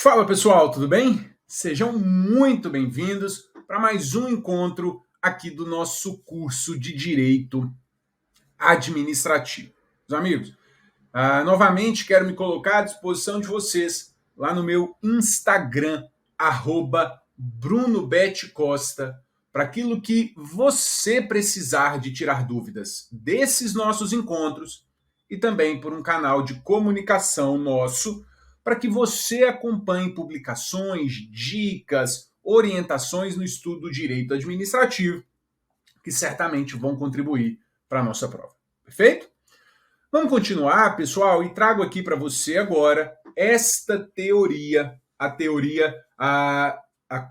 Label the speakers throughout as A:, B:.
A: Fala pessoal, tudo bem? Sejam muito bem-vindos para mais um encontro aqui do nosso curso de Direito Administrativo. Meus amigos, novamente quero me colocar à disposição de vocês lá no meu Instagram, @BrunoBetCosta, para aquilo que você precisar de tirar dúvidas desses nossos encontros e também por um canal de comunicação nosso para que você acompanhe publicações, dicas, orientações no estudo do direito administrativo, que certamente vão contribuir para a nossa prova. Perfeito? Vamos continuar, pessoal, e trago aqui para você agora esta teoria, a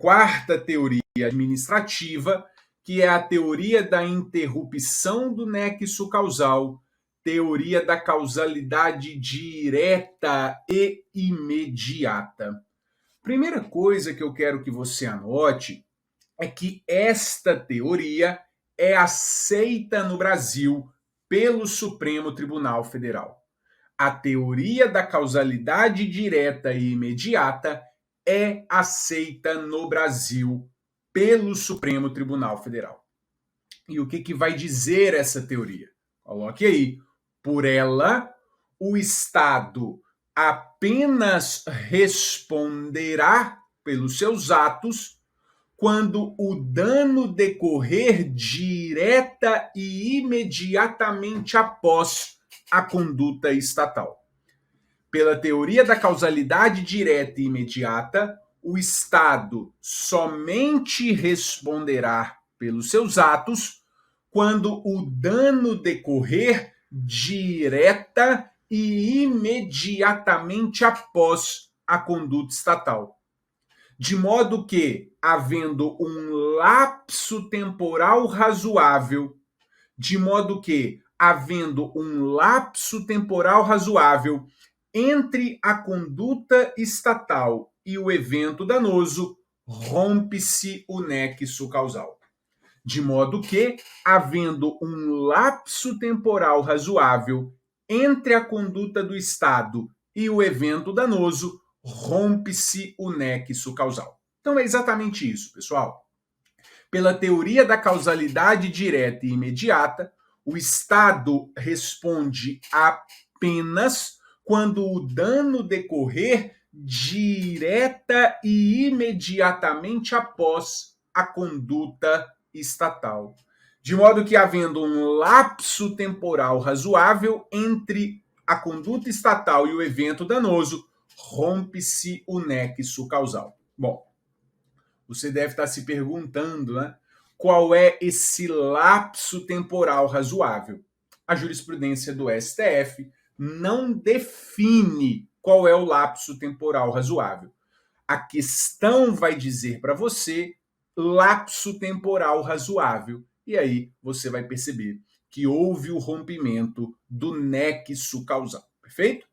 A: quarta teoria administrativa, que é a teoria da interrupção do nexo causal, teoria da causalidade direta e imediata. Primeira coisa que eu quero que você anote é que esta teoria é aceita no Brasil pelo Supremo Tribunal Federal. A teoria da causalidade direta e imediata é aceita no Brasil pelo Supremo Tribunal Federal. E o que vai dizer essa teoria? Coloque aí. Por ela, o Estado apenas responderá pelos seus atos quando o dano decorrer direta e imediatamente após a conduta estatal. Pela teoria da causalidade direta e imediata, o Estado somente responderá pelos seus atos quando o dano decorrer direta e imediatamente após a conduta estatal. De modo que, havendo um lapso temporal razoável, entre a conduta estatal e o evento danoso, rompe-se o nexo causal. De modo que, havendo um lapso temporal razoável entre a conduta do Estado e o evento danoso, rompe-se o nexo causal. Então é exatamente isso, pessoal. Pela teoria da causalidade direta e imediata, o Estado responde apenas quando o dano decorrer direta e imediatamente após a conduta estatal. De modo que, havendo um lapso temporal razoável entre a conduta estatal e o evento danoso, rompe-se o nexo causal. Bom, você deve estar se perguntando, né? Qual é esse lapso temporal razoável? A jurisprudência do STF não define qual é o lapso temporal razoável. A questão vai dizer para você lapso temporal razoável. E aí você vai perceber que houve o rompimento do nexo causal. Perfeito?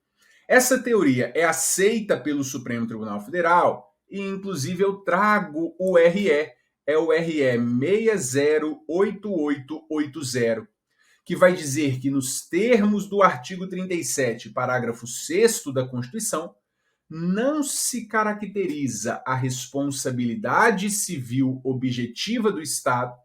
A: Essa teoria é aceita pelo Supremo Tribunal Federal e, inclusive, eu trago o RE, é o RE 608880, que vai dizer que, nos termos do artigo 37, parágrafo 6º da Constituição, não se caracteriza a responsabilidade civil objetiva do Estado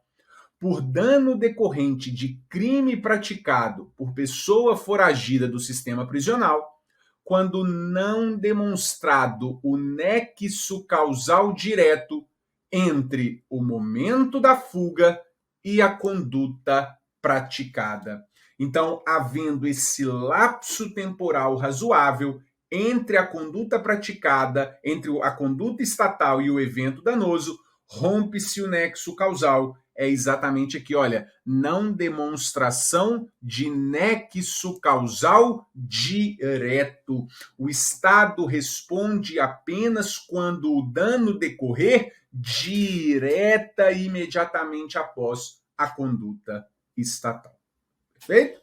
A: por dano decorrente de crime praticado por pessoa foragida do sistema prisional, quando não demonstrado o nexo causal direto entre o momento da fuga e a conduta praticada. Então, havendo esse lapso temporal razoável entre a conduta praticada, entre a conduta estatal e o evento danoso, rompe-se o nexo causal. É exatamente aqui, olha, não demonstração de nexo causal direto. O Estado responde apenas quando o dano decorrer direta e imediatamente após a conduta estatal. Perfeito?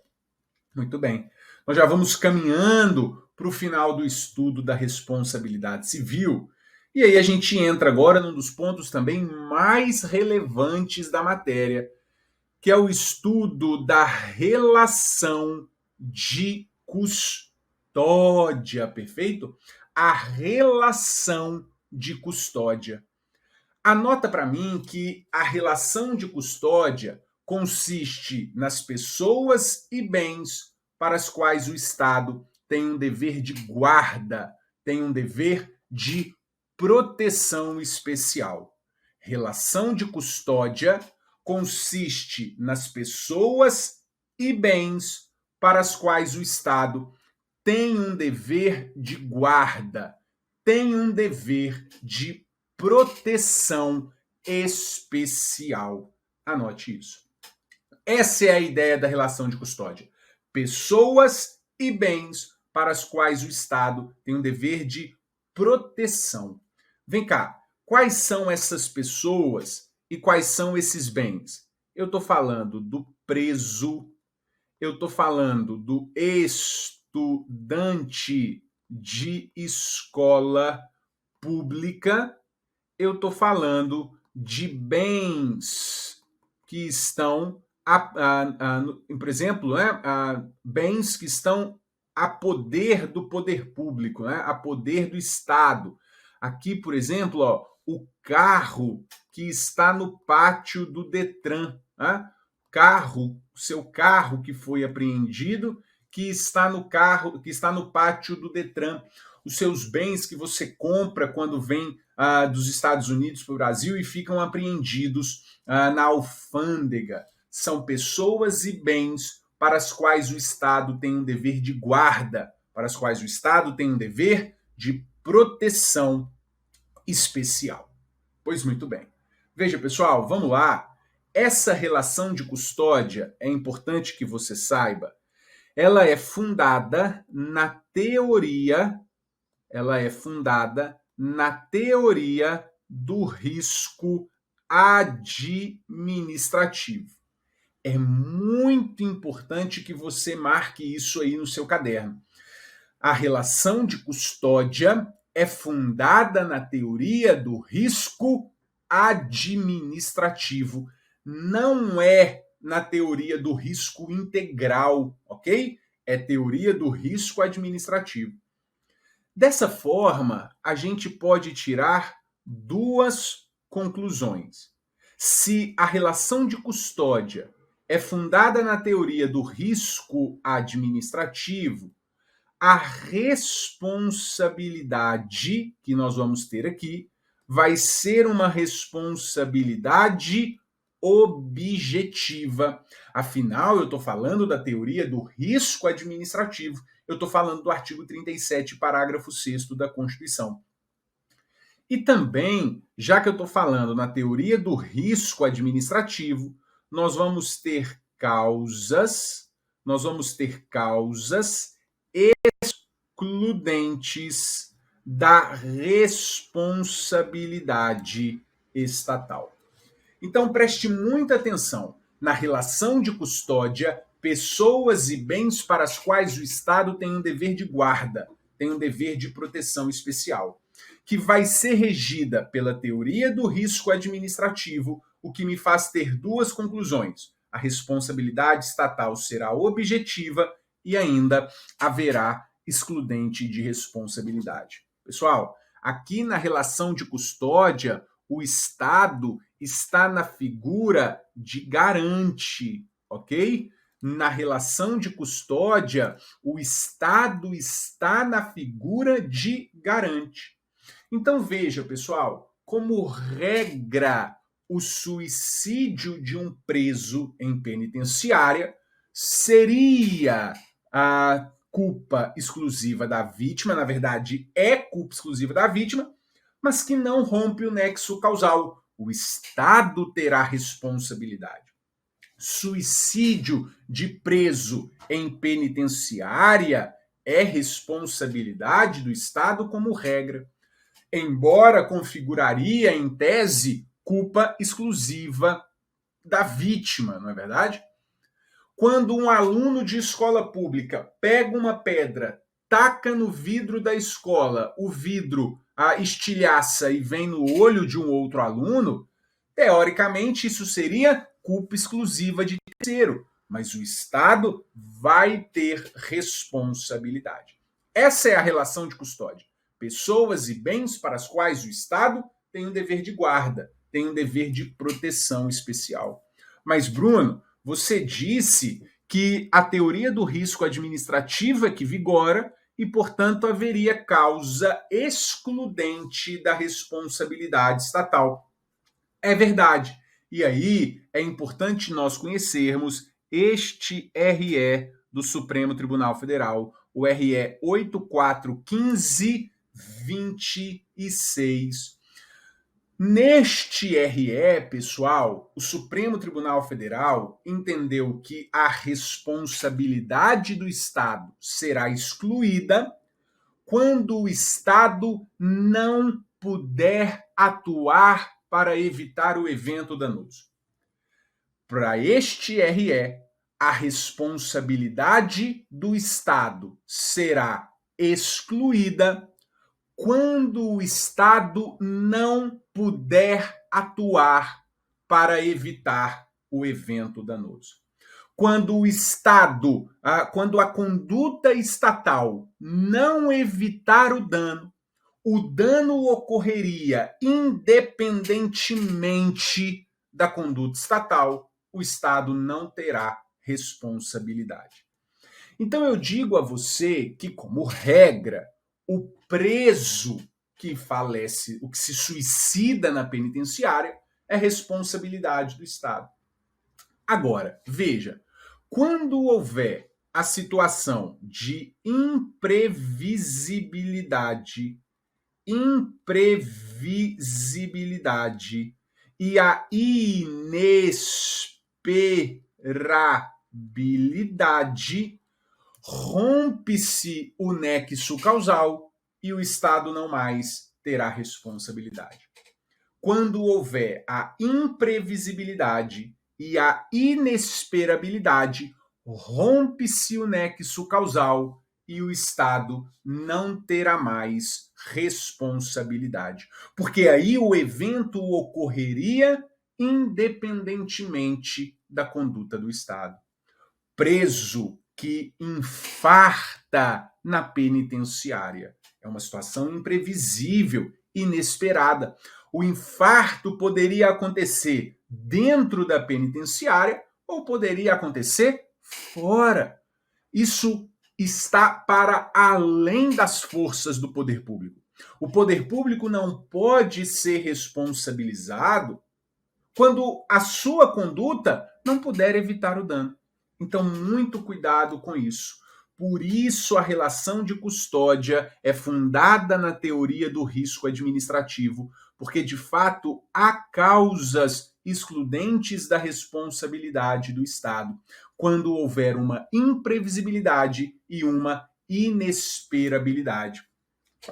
A: Muito bem. Nós já vamos caminhando para o final do estudo da responsabilidade civil. E aí a gente entra agora num dos pontos também mais relevantes da matéria, que é o estudo da relação de custódia, perfeito? a relação de custódia. Anota para mim que a relação de custódia consiste nas pessoas e bens para as quais o Estado tem um dever de guarda, tem um dever de proteção especial. Relação de custódia consiste nas pessoas e bens para as quais o Estado tem um dever de guarda, tem um dever de proteção especial. Anote isso. Essa é a ideia da relação de custódia. Pessoas e bens para as quais o Estado tem um dever de proteção. Vem cá, quais são essas pessoas e quais são esses bens? Eu estou falando do preso, eu estou falando do estudante de escola pública, eu estou falando de bens que estão, por exemplo, bens que estão a poder do poder público, né, a poder do Estado. Aqui, por exemplo, o carro que está no pátio do Detran, né? Seu carro que foi apreendido, que está no pátio do Detran. Os seus bens que você compra quando vem dos Estados Unidos para o Brasil e ficam apreendidos na alfândega. São pessoas e bens para as quais o Estado tem um dever de guarda, para as quais o Estado tem um dever de proteção especial. Pois muito bem. Veja, pessoal, vamos lá. Essa relação de custódia, é importante que você saiba, ela é fundada na teoria do risco administrativo. É muito importante que você marque isso aí no seu caderno. A relação de custódia é fundada na teoria do risco administrativo, não é na teoria do risco integral, ok? É teoria do risco administrativo. Dessa forma, a gente pode tirar duas conclusões. Se a relação de custódia é fundada na teoria do risco administrativo, a responsabilidade que nós vamos ter aqui vai ser uma responsabilidade objetiva. Afinal, eu estou falando da teoria do risco administrativo. Eu estou falando do artigo 37, parágrafo 6º da Constituição. E também, já que eu estou falando na teoria do risco administrativo, nós vamos ter causas excludentes da responsabilidade estatal. Então, preste muita atenção na relação de custódia, pessoas e bens para as quais o Estado tem um dever de guarda, tem um dever de proteção especial, que vai ser regida pela teoria do risco administrativo, o que me faz ter duas conclusões. A responsabilidade estatal será objetiva e ainda haverá excludente de responsabilidade. Pessoal, aqui na relação de custódia, o Estado está na figura de garante, ok? Na relação de custódia, o Estado está na figura de garante. Então veja, pessoal, como regra, o suicídio de um preso em penitenciária seria a culpa exclusiva da vítima, na verdade é culpa exclusiva da vítima, mas que não rompe o nexo causal. O Estado terá responsabilidade. Suicídio de preso em penitenciária é responsabilidade do Estado como regra, embora configuraria, em tese, culpa exclusiva da vítima, não é verdade? Quando um aluno de escola pública pega uma pedra, taca no vidro da escola, o vidro estilhaça e vem no olho de um outro aluno, teoricamente isso seria culpa exclusiva de terceiro, mas o Estado vai ter responsabilidade. Essa é a relação de custódia. pessoas e bens para as quais o Estado tem um dever de guarda, tem um dever de proteção especial. Mas, Bruno, você disse que a teoria do risco administrativo é que vigora e, portanto, haveria causa excludente da responsabilidade estatal. É verdade. E aí é importante nós conhecermos este RE do Supremo Tribunal Federal, o RE 841526. Neste RE, pessoal, o Supremo Tribunal Federal entendeu que a responsabilidade do Estado será excluída quando o Estado não puder atuar para evitar o evento danoso. Para este RE, a responsabilidade do Estado será excluída quando o Estado não puder atuar para evitar o evento danoso. Quando o Estado, quando a conduta estatal não evitar o dano ocorreria independentemente da conduta estatal, o Estado não terá responsabilidade. Então eu digo a você que, como regra, o preso que falece, o que se suicida na penitenciária, é responsabilidade do Estado. Agora, veja, quando houver a situação de imprevisibilidade e a inesperabilidade, rompe-se o nexo causal e o Estado não mais terá responsabilidade. Quando houver a imprevisibilidade e a inesperabilidade, rompe-se o nexo causal e o Estado não terá mais responsabilidade. Porque aí o evento ocorreria independentemente da conduta do Estado. Preso que infarta na penitenciária é uma situação imprevisível, inesperada. O infarto poderia acontecer dentro da penitenciária ou poderia acontecer fora. Isso está para além das forças do poder público. O poder público não pode ser responsabilizado quando a sua conduta não puder evitar o dano. Então, muito cuidado com isso. Por isso, a relação de custódia é fundada na teoria do risco administrativo, porque, de fato, há causas excludentes da responsabilidade do Estado, quando houver uma imprevisibilidade e uma inesperabilidade.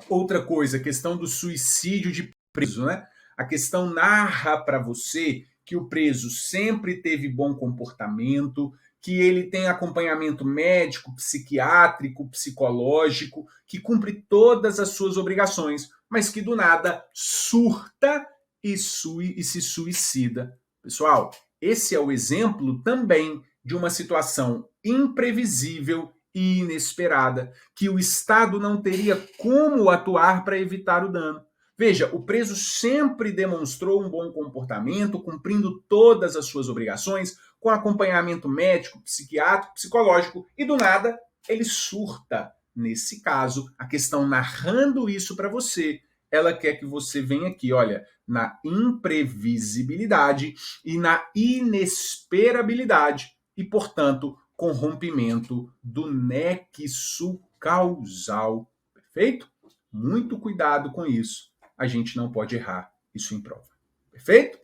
A: Outra coisa, a questão do suicídio de preso, né? A questão narra para você que o preso sempre teve bom comportamento, que ele tem acompanhamento médico, psiquiátrico, psicológico, que cumpre todas as suas obrigações, mas que do nada surta e se suicida. Pessoal, esse é o exemplo também de uma situação imprevisível e inesperada, que o Estado não teria como atuar para evitar o dano. Veja, o preso sempre demonstrou um bom comportamento, cumprindo todas as suas obrigações, com acompanhamento médico, psiquiátrico, psicológico, e do nada ele surta. Nesse caso, a questão narrando isso para você, ela quer que você venha aqui, olha, na imprevisibilidade e na inesperabilidade, e, portanto, com rompimento do nexo causal. Perfeito? Muito cuidado com isso. A gente não pode errar isso em prova. Perfeito?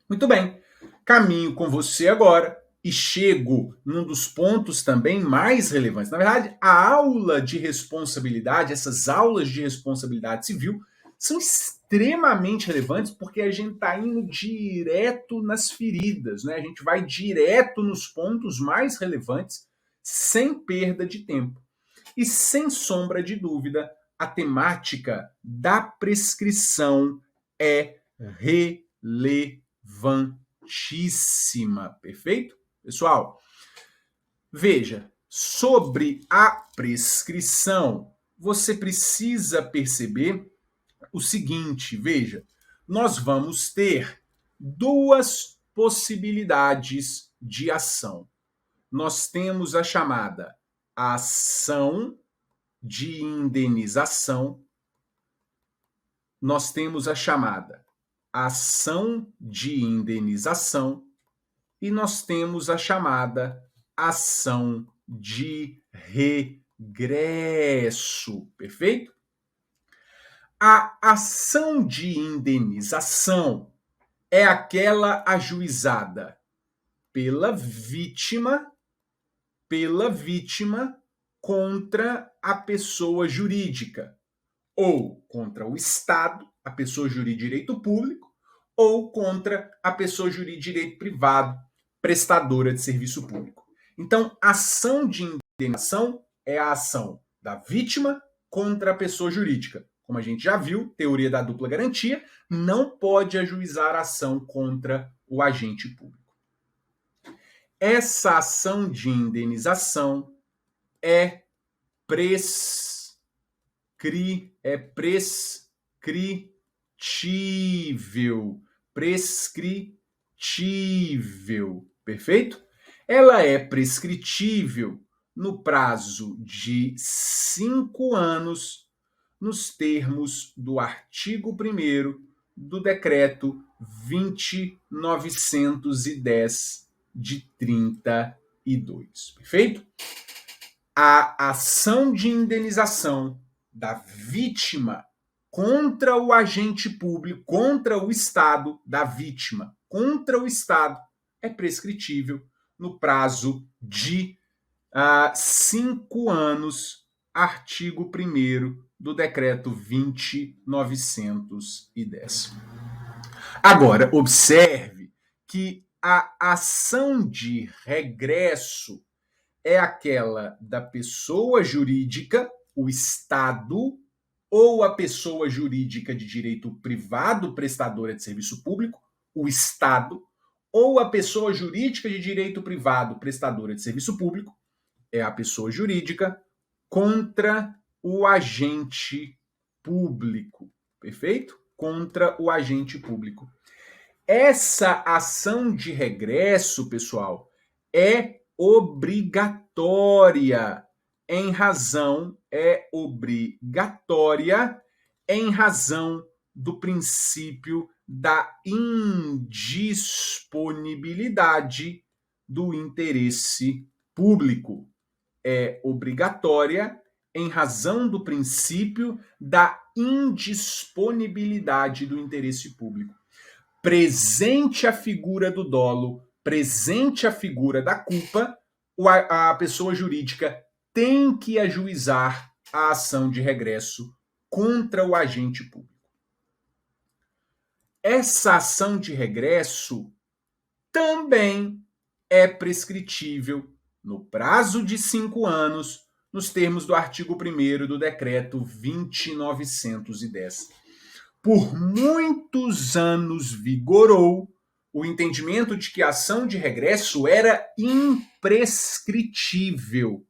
A: Muito bem. Caminho com você agora e chego num dos pontos também mais relevantes. Na verdade, a aula de responsabilidade, essas aulas de responsabilidade civil, são extremamente relevantes porque a gente está indo direto nas feridas, né? A gente vai direto nos pontos mais relevantes, sem perda de tempo. E sem sombra de dúvida, a temática da prescrição é relevantíssima, perfeito? Pessoal, veja, sobre a prescrição, você precisa perceber o seguinte, veja, nós vamos ter duas possibilidades de ação. Nós temos a chamada ação de indenização, nós temos a chamada ação de indenização e nós temos a chamada ação de regresso, perfeito? A ação de indenização é aquela ajuizada pela vítima contra a pessoa jurídica, ou contra o Estado, a pessoa jurídica de direito público, ou contra a pessoa jurídica de direito privado, prestadora de serviço público. Então, ação de indenização é a ação da vítima contra a pessoa jurídica. Como a gente já viu, teoria da dupla garantia, não pode ajuizar ação contra o agente público. Essa ação de indenização é prescritível, perfeito? Ela é prescritível no prazo de 5 anos, nos termos do artigo 1º do decreto 20.910 de 32, perfeito? A ação de indenização da vítima contra o agente público, contra o Estado, da vítima contra o Estado, é prescritível no prazo de 5 anos, artigo 1º do decreto 20.910. Agora, observe que a ação de regresso é aquela da pessoa jurídica, o Estado, ou a pessoa jurídica de direito privado prestadora de serviço público, o Estado, ou a pessoa jurídica de direito privado prestadora de serviço público, é a pessoa jurídica contra o agente público, perfeito? Contra o agente público. Essa ação de regresso, pessoal, é obrigatória em razão do princípio da indisponibilidade do interesse público. É obrigatória em razão do princípio da indisponibilidade do interesse público. Presente a figura do dolo, presente a figura da culpa, a pessoa jurídica tem que ajuizar a ação de regresso contra o agente público. Essa ação de regresso também é prescritível no prazo de 5 anos, nos termos do artigo 1º do decreto 20.910. Por muitos anos vigorou o entendimento de que a ação de regresso era imprescritível.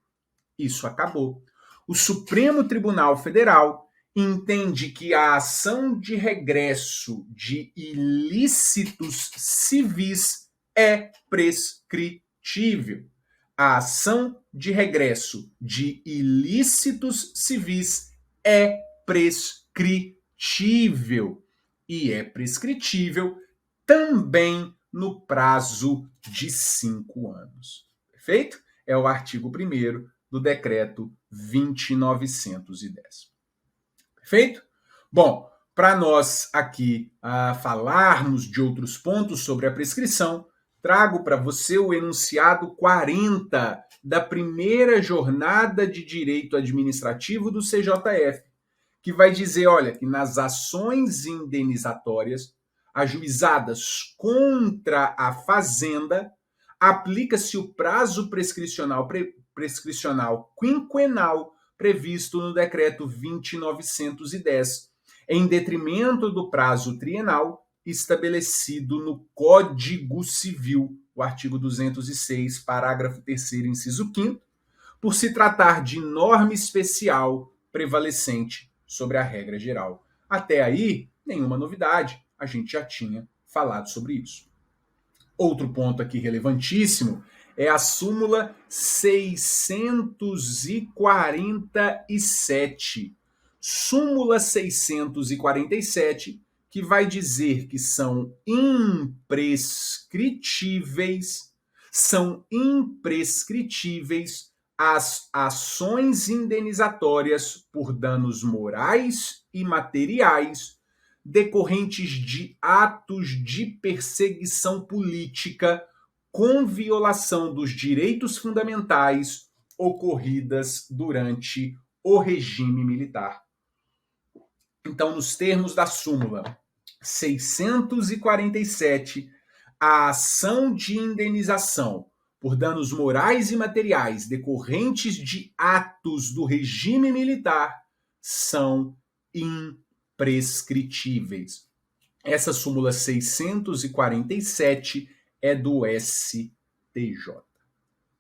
A: Isso acabou. O Supremo Tribunal Federal entende que a ação de regresso de ilícitos civis é prescritível. A ação de regresso de ilícitos civis é prescritível. E é prescritível também no prazo de 5 anos. Perfeito? É o artigo 1º do decreto 20.910. Perfeito? Bom, para nós aqui falarmos de outros pontos sobre a prescrição, trago para você o enunciado 40 da primeira jornada de direito administrativo do CJF, que vai dizer, olha, que nas ações indenizatórias ajuizadas contra a Fazenda, aplica-se o prazo prescricional quinquenal previsto no decreto 20.910, em detrimento do prazo trienal estabelecido no Código Civil, o artigo 206, parágrafo 3º, inciso 5º, por se tratar de norma especial prevalecente sobre a regra geral. Até aí, nenhuma novidade, a gente já tinha falado sobre isso. Outro ponto aqui relevantíssimo é a súmula 647. Súmula 647, que vai dizer que são imprescritíveis as ações indenizatórias por danos morais e materiais decorrentes de atos de perseguição política com violação dos direitos fundamentais ocorridas durante o regime militar. Então, nos termos da súmula 647, a ação de indenização por danos morais e materiais decorrentes de atos do regime militar são imprescritíveis. Essa súmula 647 é do STJ.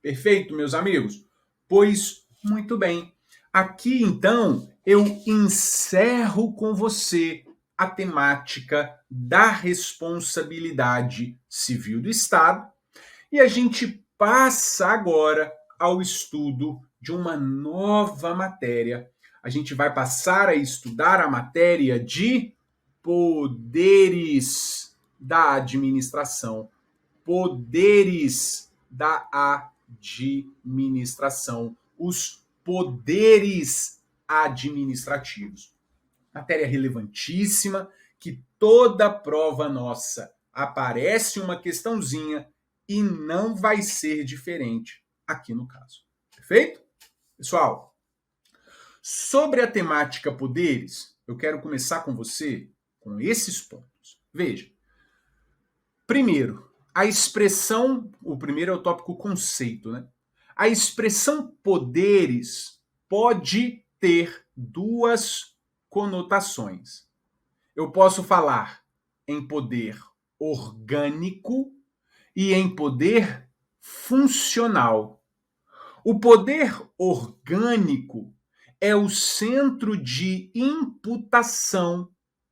A: Perfeito, meus amigos? Pois, muito bem. Aqui, então, eu encerro com você a temática da responsabilidade civil do Estado e a gente passa agora ao estudo de uma nova matéria. A gente vai passar a estudar a matéria de poderes da administração. Poderes da administração. Os poderes administrativos. Matéria relevantíssima, que toda prova nossa aparece uma questãozinha e não vai ser diferente aqui no caso. Perfeito? Pessoal, sobre a temática poderes, eu quero começar com você com esses pontos. Veja, primeiro, a expressão, o primeiro é o tópico conceito, né? A expressão poderes pode ter duas conotações. Eu posso falar em poder orgânico e em poder funcional. O poder orgânico é o centro de imputação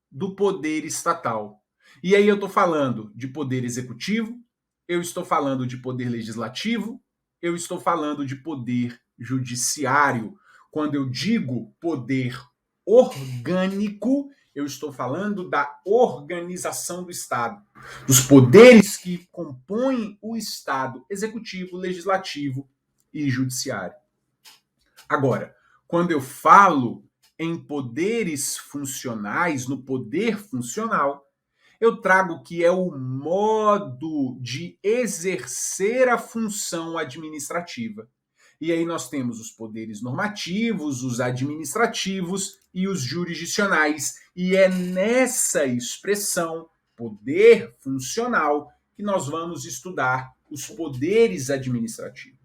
A: do poder estatal. E aí eu estou falando de poder executivo, eu estou falando de poder legislativo, eu estou falando de poder judiciário. Quando eu digo poder orgânico, eu estou falando da organização do Estado, dos poderes que compõem o Estado, executivo, legislativo e judiciário. Agora, quando eu falo em poderes funcionais, no poder funcional, eu trago que é o modo de exercer a função administrativa. E aí nós temos os poderes normativos, os administrativos e os jurisdicionais. E é nessa expressão, poder funcional, que nós vamos estudar os poderes administrativos.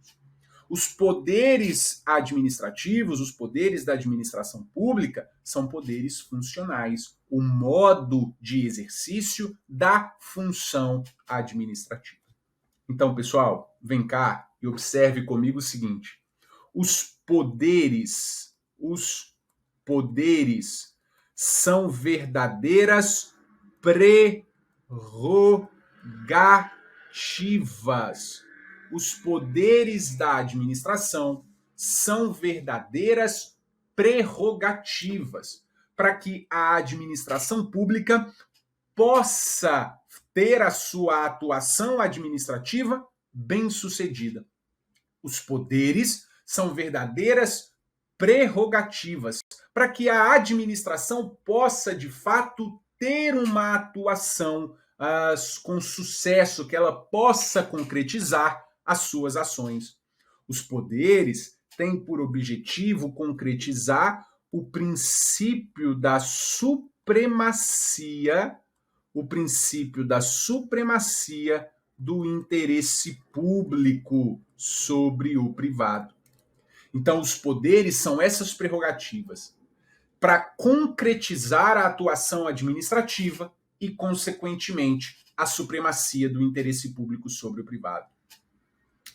A: Os poderes administrativos, os poderes da administração pública, são poderes funcionais, o modo de exercício da função administrativa. Então, pessoal, vem cá e observe comigo o seguinte: os poderes são verdadeiras prerrogativas. Os poderes da administração são verdadeiras prerrogativas para que a administração pública possa ter a sua atuação administrativa bem-sucedida. Os poderes são verdadeiras prerrogativas para que a administração possa, de fato, ter uma atuação com sucesso, que ela possa concretizar as suas ações. Os poderes têm por objetivo concretizar o princípio da supremacia do interesse público sobre o privado. Então, os poderes são essas prerrogativas para concretizar a atuação administrativa e, consequentemente, a supremacia do interesse público sobre o privado.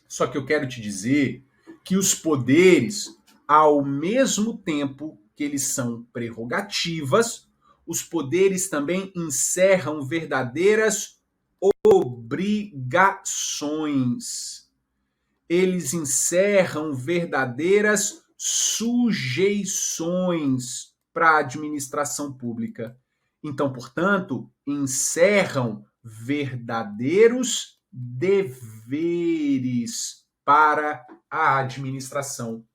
A: Só que eu quero te dizer que os poderes, ao mesmo tempo que eles são prerrogativas, os poderes também encerram verdadeiras obrigações. Eles encerram verdadeiras sujeições para a administração pública. Então, portanto, encerram verdadeiros deveres para a administração.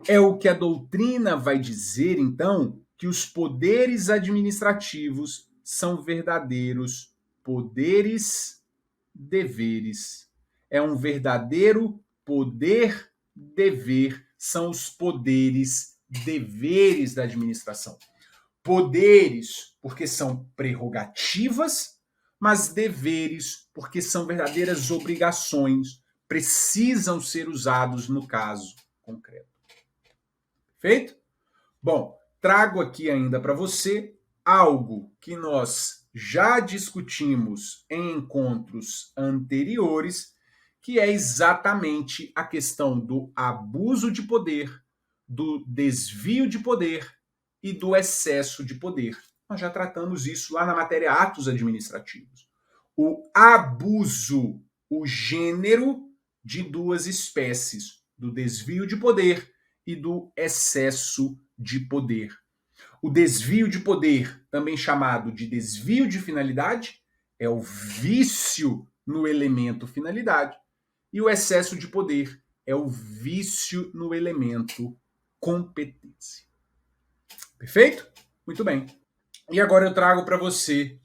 A: É o que a doutrina vai dizer, então, que os poderes administrativos são verdadeiros poderes deveres. É um verdadeiro poder-dever, são os poderes deveres da administração. Poderes, porque são prerrogativas, mas deveres, porque são verdadeiras obrigações, precisam ser usados no caso concreto. Perfeito? Bom, trago aqui ainda para você algo que nós já discutimos em encontros anteriores, que é exatamente a questão do abuso de poder, do desvio de poder e do excesso de poder. Nós já tratamos isso lá na matéria Atos Administrativos. O abuso, o gênero de duas espécies, do desvio de poder e do excesso de poder. O desvio de poder, também chamado de desvio de finalidade, é o vício no elemento finalidade. E o excesso de poder é o vício no elemento competência. Perfeito? Muito bem. E agora eu trago para você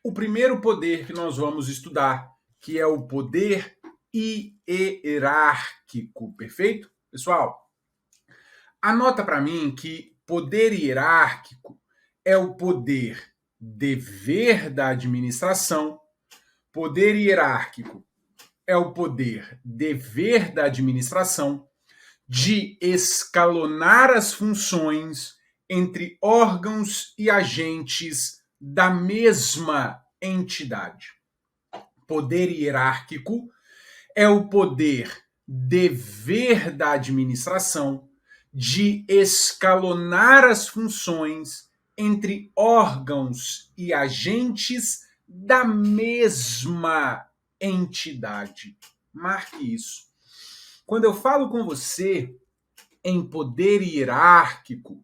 A: o primeiro poder que nós vamos estudar, que é o poder hierárquico. Perfeito? Pessoal, anota para mim que poder hierárquico é o poder dever da administração. Poder hierárquico é o poder dever da administração de escalonar as funções entre órgãos e agentes da mesma entidade. Poder hierárquico é o poder dever da administração de escalonar as funções entre órgãos e agentes da mesma entidade. Marque isso. Quando eu falo com você em poder hierárquico,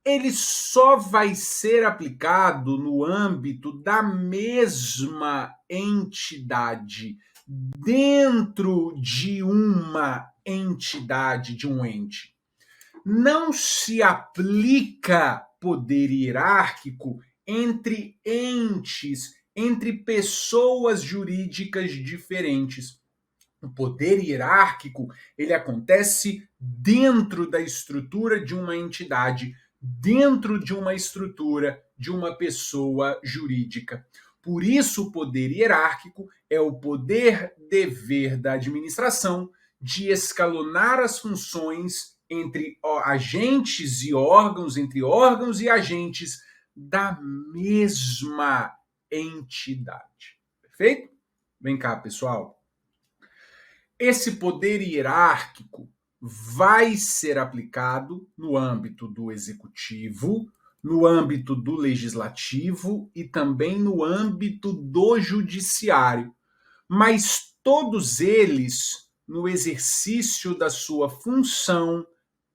A: ele só vai ser aplicado no âmbito da mesma entidade, dentro de uma entidade, de um ente. Não se aplica poder hierárquico entre entes, entre pessoas jurídicas diferentes. O poder hierárquico, ele acontece dentro da estrutura de uma entidade, dentro de uma estrutura de uma pessoa jurídica. Por isso, o poder hierárquico é o poder-dever da administração de escalonar as funções entre agentes e órgãos, entre órgãos e agentes da mesma entidade. Perfeito? Vem cá, pessoal. Esse poder hierárquico vai ser aplicado no âmbito do executivo, no âmbito do legislativo e também no âmbito do judiciário, mas todos eles no exercício da sua função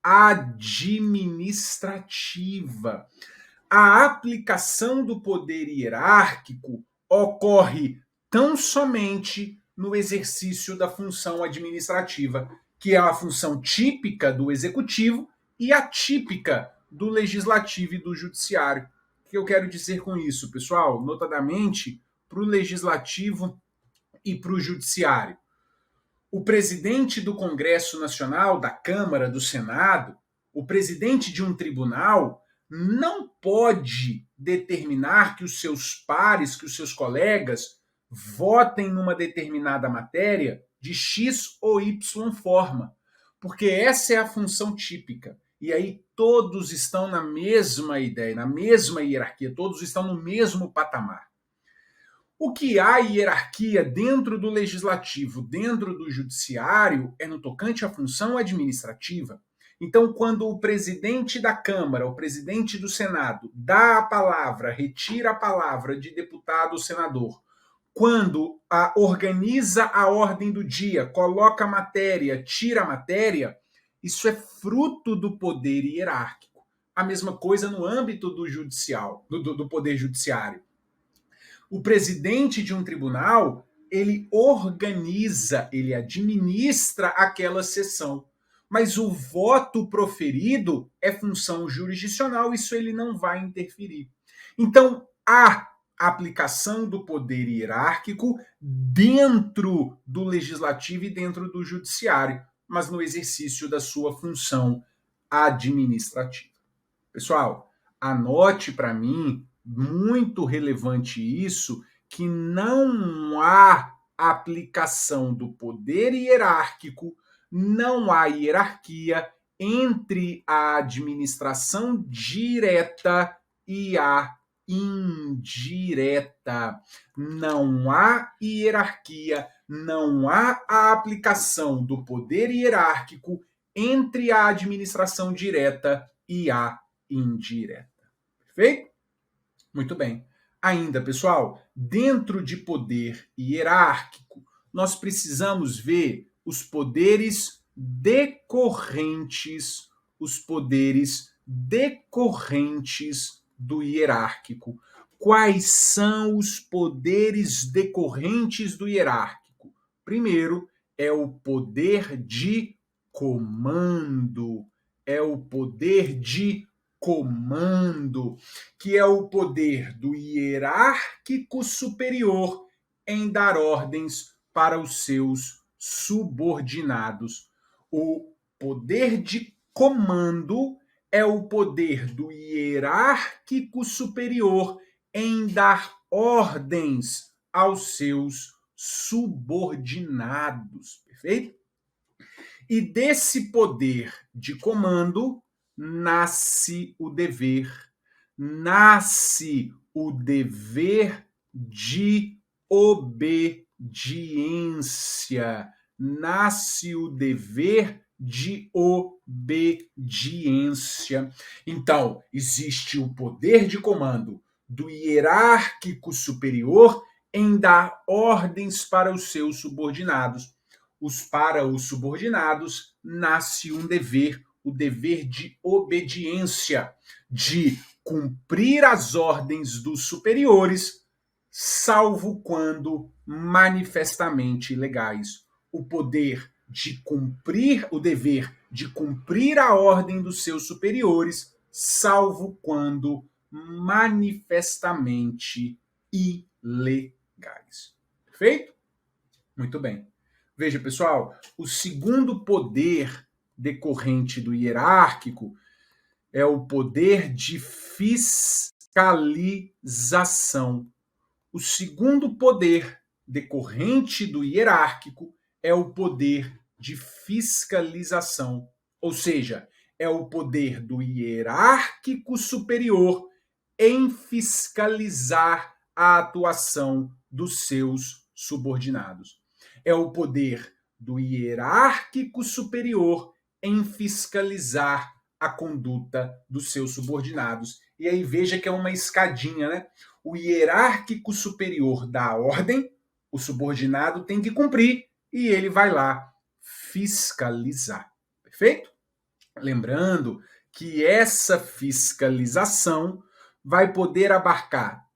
A: administrativa. A aplicação do poder hierárquico ocorre tão somente no exercício da função administrativa, que é a função típica do executivo e atípica do legislativo e do judiciário. O que eu quero dizer com isso, pessoal? Notadamente, para o legislativo e para o judiciário. O presidente do Congresso Nacional, da Câmara, do Senado, o presidente de um tribunal, não pode determinar que os seus pares, que os seus colegas, votem numa determinada matéria de X ou Y forma, porque essa é a função típica. E aí todos estão na mesma ideia, na mesma hierarquia, todos estão no mesmo patamar. O que há hierarquia dentro do legislativo, dentro do judiciário, é no tocante à função administrativa. Então, quando o presidente da Câmara, o presidente do Senado, dá a palavra, retira a palavra de deputado ou senador, quando organiza a ordem do dia, coloca a matéria, tira a matéria, isso é fruto do poder hierárquico. A mesma coisa no âmbito do judicial, do poder judiciário. O presidente de um tribunal, ele organiza, ele administra aquela sessão. Mas o voto proferido é função jurisdicional, isso ele não vai interferir. Então, há aplicação do poder hierárquico dentro do legislativo e dentro do judiciário, mas no exercício da sua função administrativa. Pessoal, anote para mim, muito relevante isso, que não há aplicação do poder hierárquico, não há hierarquia entre a administração direta e a indireta. Não há hierarquia, não há a aplicação do poder hierárquico entre a administração direta e a indireta. Perfeito? Muito bem. Ainda, pessoal, dentro de poder hierárquico, nós precisamos ver os poderes decorrentes, do hierárquico. Quais são os poderes decorrentes do hierárquico? Primeiro, é o poder de comando. Que é o poder do hierárquico superior em dar ordens para os seus subordinados. O poder de comando é o poder do hierárquico superior em dar ordens aos seus subordinados. Perfeito? E desse poder de comando nasce o dever de obediência. Então, existe o poder de comando do hierárquico superior em dar ordens para os seus subordinados. Para os subordinados nasce um dever, o dever de obediência, de cumprir as ordens dos superiores, salvo quando manifestamente ilegais. O dever de cumprir a ordem dos seus superiores, salvo quando manifestamente ilegais. Perfeito? Muito bem. Veja, pessoal, o segundo poder decorrente do hierárquico é o poder de fiscalização. O segundo poder decorrente do hierárquico é o poder de fiscalização, ou seja, é o poder do hierárquico superior em fiscalizar a atuação dos seus subordinados. É o poder do hierárquico superior em fiscalizar a conduta dos seus subordinados. E aí veja que é uma escadinha, né? O hierárquico superior dá a ordem, o subordinado tem que cumprir e ele vai lá fiscalizar. Perfeito? Lembrando que essa fiscalização vai poder abarcar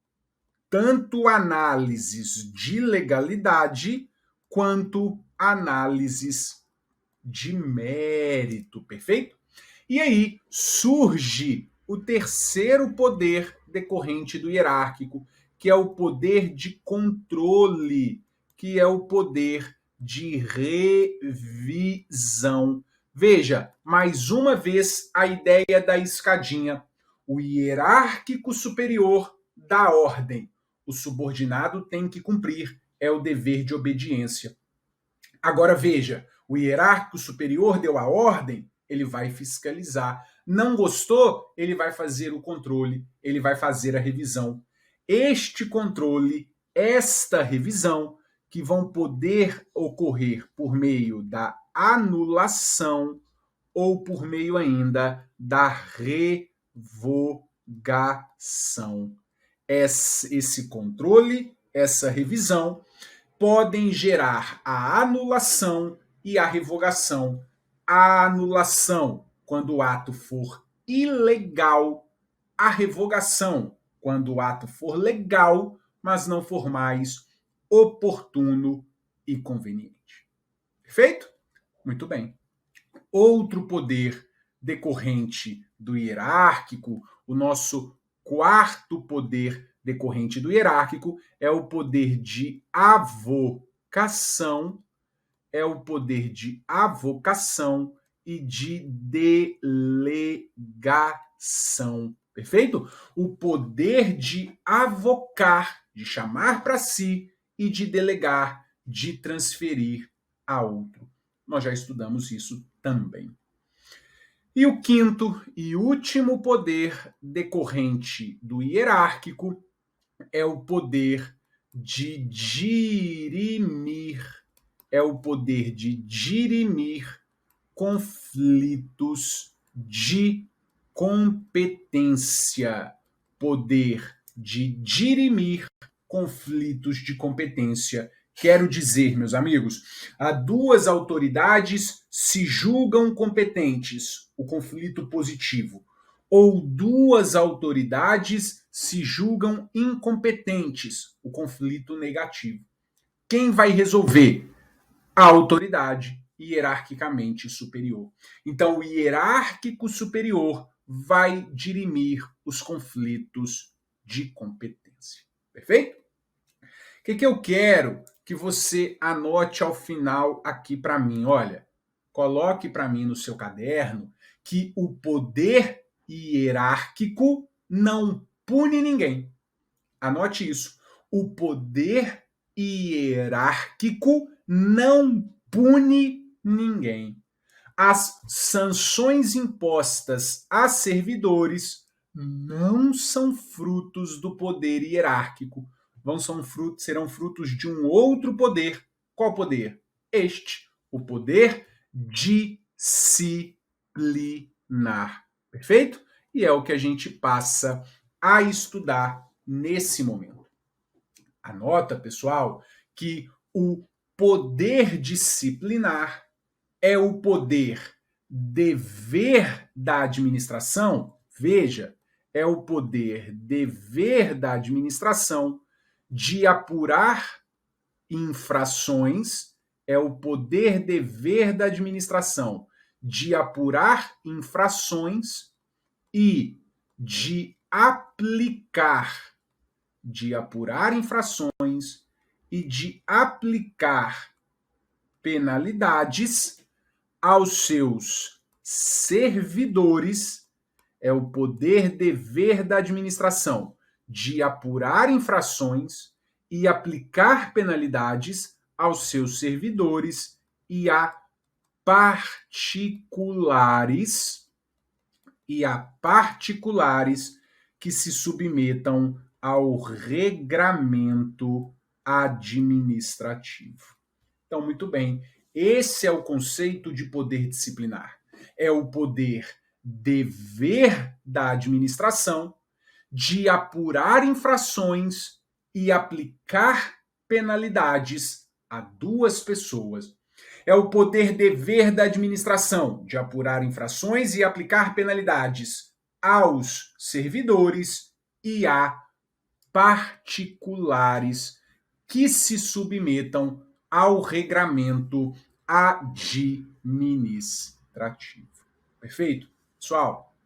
A: tanto análises de legalidade quanto análises de mérito, perfeito? E aí surge o terceiro poder decorrente do hierárquico, que é o poder de controle, que é o poder de revisão. Veja, mais uma vez, a ideia da escadinha. O hierárquico superior dá ordem. O subordinado tem que cumprir. É o dever de obediência. Agora veja, o hierárquico superior deu a ordem, ele vai fiscalizar. Não gostou, ele vai fazer o controle, ele vai fazer a revisão. Este controle, esta revisão, que vão poder ocorrer por meio da anulação ou por meio ainda da revogação. Esse controle, essa revisão, podem gerar a anulação e a revogação. A anulação, quando o ato for ilegal, a revogação, quando o ato for legal, mas não for mais oportuno e conveniente. Perfeito? Muito bem. Outro poder decorrente do hierárquico, o nosso quarto poder decorrente do hierárquico, é o poder de avocação, e de delegação. Perfeito? O poder de avocar, de chamar para si, e de delegar, de transferir a outro. Nós já estudamos isso também. E o quinto e último poder decorrente do hierárquico é o poder de dirimir. É o poder de dirimir conflitos de competência. Poder de dirimir conflitos de competência. Quero dizer, meus amigos, há duas autoridades se julgam competentes, o conflito positivo, ou duas autoridades se julgam incompetentes, o conflito negativo. Quem vai resolver? A autoridade hierarquicamente superior. Então, o hierárquico superior vai dirimir os conflitos de competência. Perfeito? O que eu quero que você anote ao final aqui para mim? Olha, coloque para mim no seu caderno que o poder hierárquico não pune ninguém. Anote isso. O poder hierárquico não pune ninguém. As sanções impostas a servidores não são frutos do poder hierárquico. Serão frutos de um outro poder. Qual poder? Este, o poder disciplinar. Perfeito? E é o que a gente passa a estudar nesse momento. Anota, pessoal, que o poder disciplinar é o poder dever da administração. Veja, é o poder dever da administração de apurar infrações, é o poder dever da administração de apurar infrações e de apurar infrações e de aplicar penalidades aos seus servidores. É o poder dever da administração de apurar infrações e aplicar penalidades aos seus servidores e a particulares que se submetam ao regramento administrativo. Então, muito bem, esse é o conceito de poder disciplinar. É o poder dever da administração de apurar infrações e aplicar penalidades a duas pessoas. É o poder dever da administração de apurar infrações e aplicar penalidades aos servidores e a particulares que se submetam ao regramento administrativo. Perfeito? Pessoal,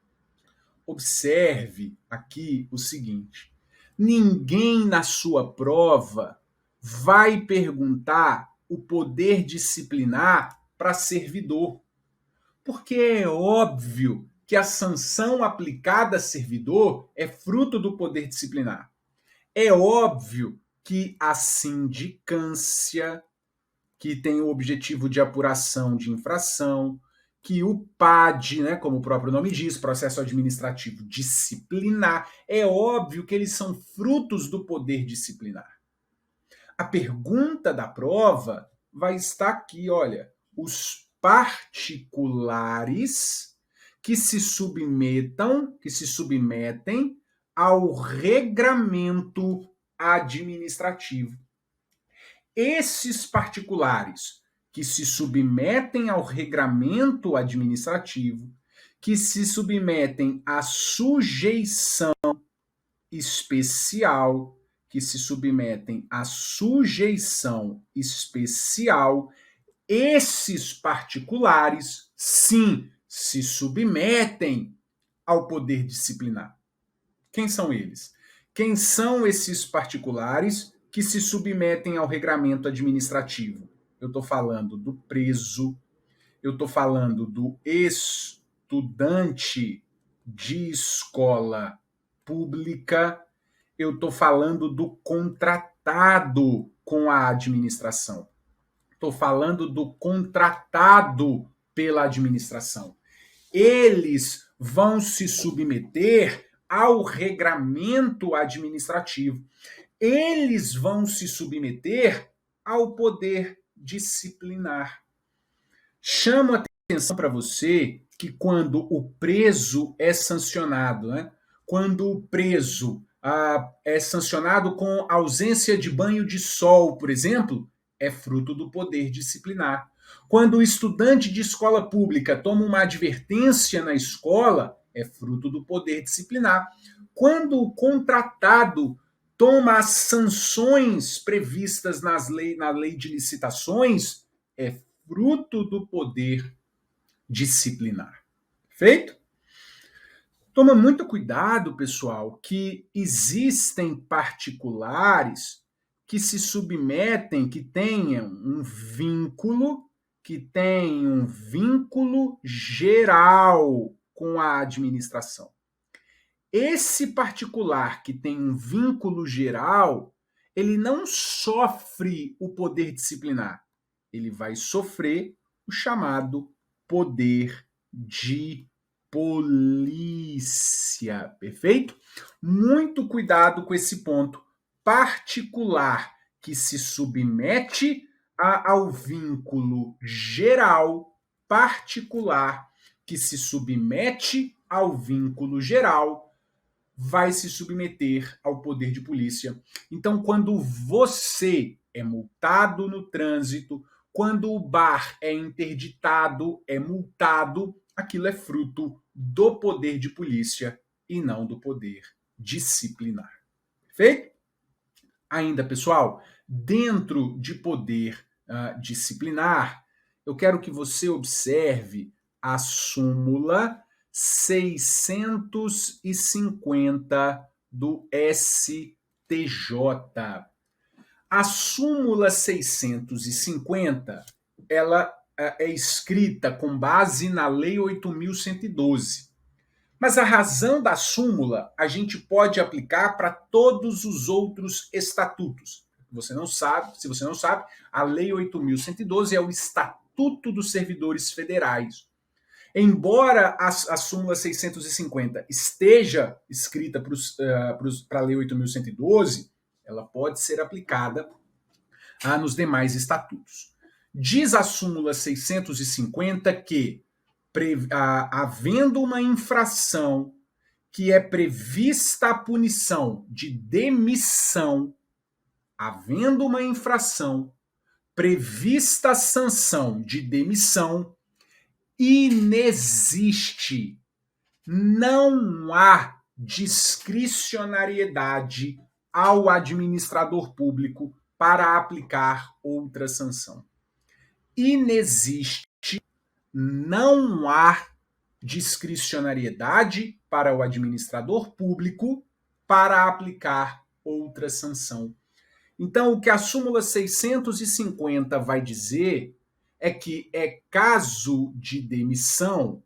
A: observe aqui o seguinte: ninguém na sua prova vai perguntar o poder disciplinar para servidor, porque é óbvio que a sanção aplicada a servidor é fruto do poder disciplinar. É óbvio que a sindicância, que tem o objetivo de apuração de infração, que o PAD, né, como o próprio nome diz, processo administrativo disciplinar, é óbvio que eles são frutos do poder disciplinar. A pergunta da prova vai estar aqui, olha, os particulares que se submetem ao regramento administrativo. Esses particulares que se submetem ao regramento administrativo, que se submetem à sujeição especial, esses particulares, sim, se submetem ao poder disciplinar. Quem são eles? Quem são esses particulares que se submetem ao regramento administrativo? Eu estou falando do preso, eu estou falando do estudante de escola pública, eu estou falando do contratado com a administração. Estou falando do contratado pela administração. Eles vão se submeter ao regramento administrativo. Eles vão se submeter ao poder disciplinar. Chamo a atenção para você que quando o preso é sancionado, quando o preso é sancionado com ausência de banho de sol, por exemplo, é fruto do poder disciplinar. Quando o estudante de escola pública toma uma advertência na escola, é fruto do poder disciplinar. Quando o contratado toma as sanções previstas na lei de licitações, é fruto do poder disciplinar. Feito? Toma muito cuidado, pessoal, que existem particulares que se submetem, que tenham um vínculo geral com a administração. Esse particular que tem um vínculo geral, ele não sofre o poder disciplinar, ele vai sofrer o chamado poder de polícia, perfeito? Muito cuidado com esse ponto. Particular que se submete ao vínculo geral, particular que se submete ao vínculo geral, vai se submeter ao poder de polícia. Então, quando você é multado no trânsito, quando o bar é interditado, é multado, aquilo é fruto do poder de polícia e não do poder disciplinar. Perfeito? Ainda, pessoal, dentro de poder disciplinar, eu quero que você observe a súmula 650 do STJ. A súmula 650, ela é escrita com base na Lei 8.112. Mas a razão da súmula a gente pode aplicar para todos os outros estatutos. Se você não sabe, a Lei 8.112 é o Estatuto dos Servidores Federais. Embora a súmula 650 esteja escrita para a Lei 8.112, ela pode ser aplicada nos demais estatutos. Diz a súmula 650 que, havendo uma infração que é prevista a punição de demissão, havendo uma infração prevista a sanção de demissão, inexiste, não há discricionariedade ao administrador público para aplicar outra sanção. Inexiste, não há discricionariedade para o administrador público para aplicar outra sanção. Então, o que a súmula 650 vai dizer é que é caso de demissão,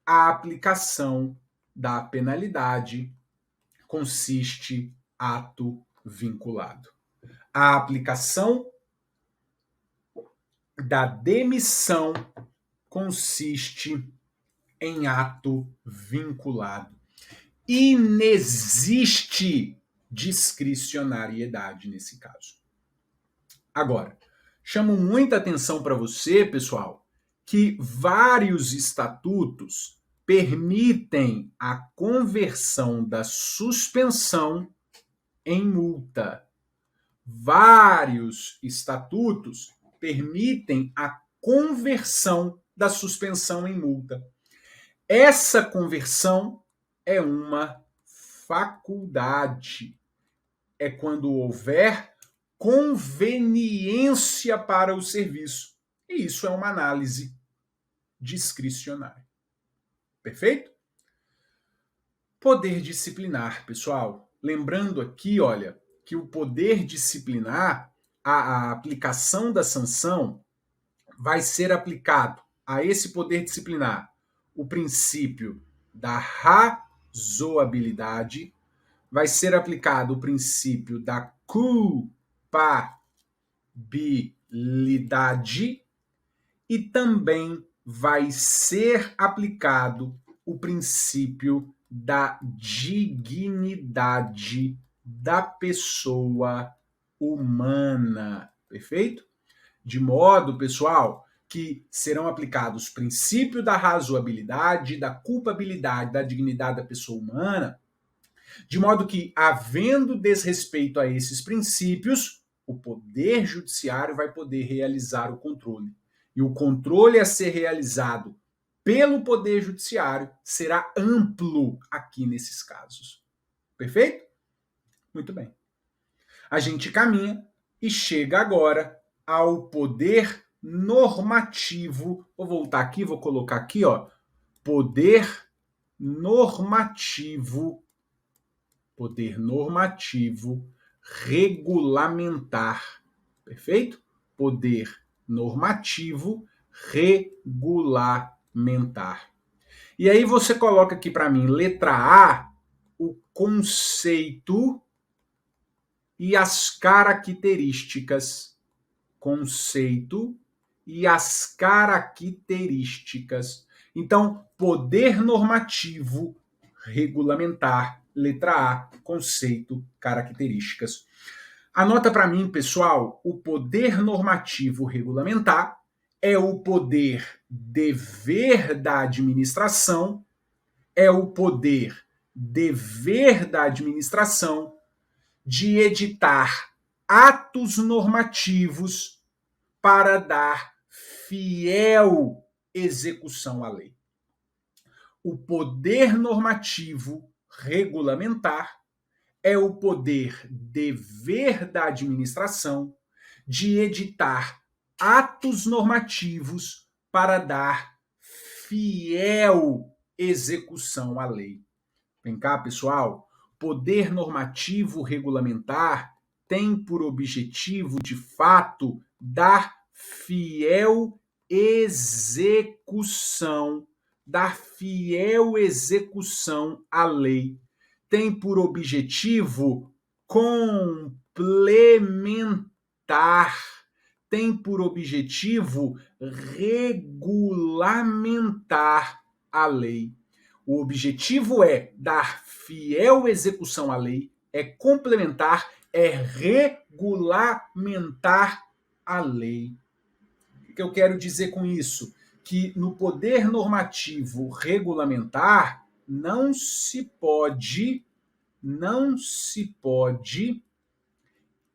A: a aplicação da penalidade consiste ato vinculado. A aplicação da demissão consiste em ato vinculado. Inexiste discricionariedade nesse caso. Agora, Chamo muita atenção para você, pessoal, que vários estatutos permitem a conversão da suspensão em multa. Vários estatutos permitem a conversão da suspensão em multa. Essa conversão é uma faculdade. É quando houver conveniência para o serviço. E isso é uma análise discricionária. Perfeito? Poder disciplinar, pessoal. Lembrando aqui, olha, que o poder disciplinar, a aplicação da sanção, vai ser aplicado a esse poder disciplinar o princípio da razoabilidade, vai ser aplicado o princípio da culpabilidade e também vai ser aplicado o princípio da dignidade da pessoa humana. Perfeito? De modo, pessoal, que serão aplicados o princípio da razoabilidade, da culpabilidade, da dignidade da pessoa humana, de modo que, havendo desrespeito a esses princípios, o Poder Judiciário vai poder realizar o controle. E o controle a ser realizado pelo Poder Judiciário será amplo aqui nesses casos. Perfeito? Muito bem. A gente caminha e chega agora ao poder normativo. Vou voltar aqui, vou colocar aqui, ó, poder normativo regulamentar. Perfeito? Poder normativo regulamentar. E aí você coloca aqui para mim, letra A, o conceito e as características. Conceito e as características. Então, poder normativo regulamentar, letra A, conceito, características. Anota para mim, pessoal, o poder normativo regulamentar é o poder dever da administração, é o poder dever da administração de editar atos normativos para dar fiel execução à lei. O poder normativo regulamentar é o poder dever da administração de editar atos normativos para dar fiel execução à lei. Vem cá, pessoal. Poder normativo regulamentar tem por objetivo, de fato, dar fiel execução, à lei. Tem por objetivo complementar, tem por objetivo regulamentar a lei. O objetivo é dar fiel execução à lei, é complementar, é regulamentar a lei. O que eu quero dizer com isso? Que no poder normativo regulamentar não se pode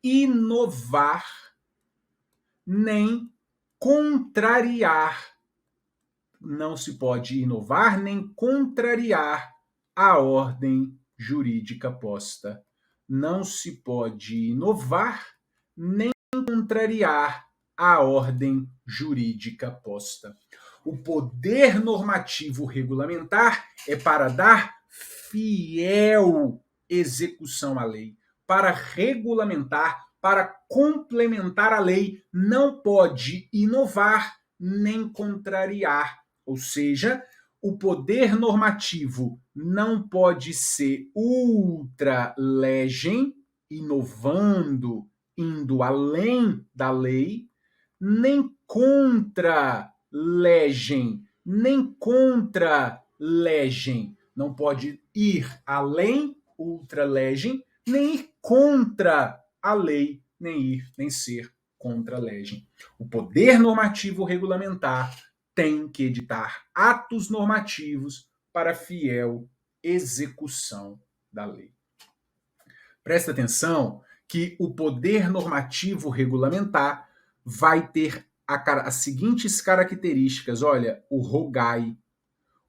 A: inovar nem contrariar. Não se pode inovar nem contrariar a ordem jurídica posta. Não se pode inovar nem contrariar a ordem jurídica posta. O poder normativo regulamentar é para dar fiel execução à lei, para regulamentar, para complementar a lei, não pode inovar nem contrariar. Ou seja, o poder normativo não pode ser ultra legem, inovando, indo além da lei, nem contra legem, nem contra legem. Não pode ir além, ultra legem, nem ir contra a lei, nem ser contra legem. O poder normativo regulamentar tem que editar atos normativos para fiel execução da lei. Presta atenção que o poder normativo regulamentar vai ter as seguintes características. Olha, o ROGAI,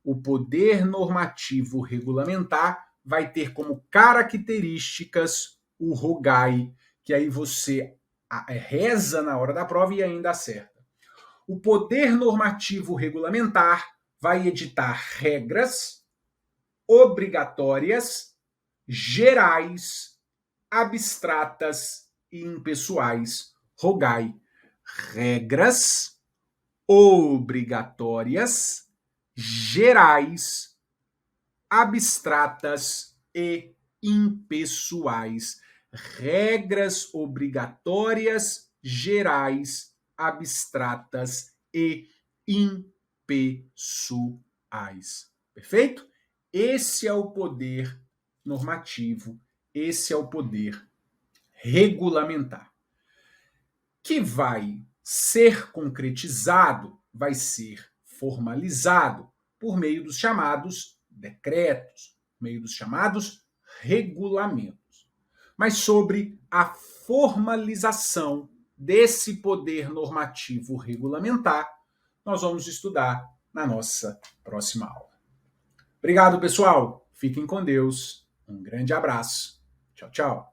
A: o poder normativo regulamentar, vai ter como características o ROGAI, que aí você reza na hora da prova e ainda acerta. O poder normativo regulamentar vai editar regras obrigatórias, gerais, abstratas e impessoais. ROGAI. Regras obrigatórias, gerais, abstratas e impessoais. Regras obrigatórias, gerais, abstratas e impessoais. Perfeito? Esse é o poder normativo, esse é o poder regulamentar. Que vai ser concretizado, vai ser formalizado por meio dos chamados decretos, por meio dos chamados regulamentos. Mas sobre a formalização desse poder normativo regulamentar, nós vamos estudar na nossa próxima aula. Obrigado, pessoal. Fiquem com Deus. Um grande abraço. Tchau, tchau.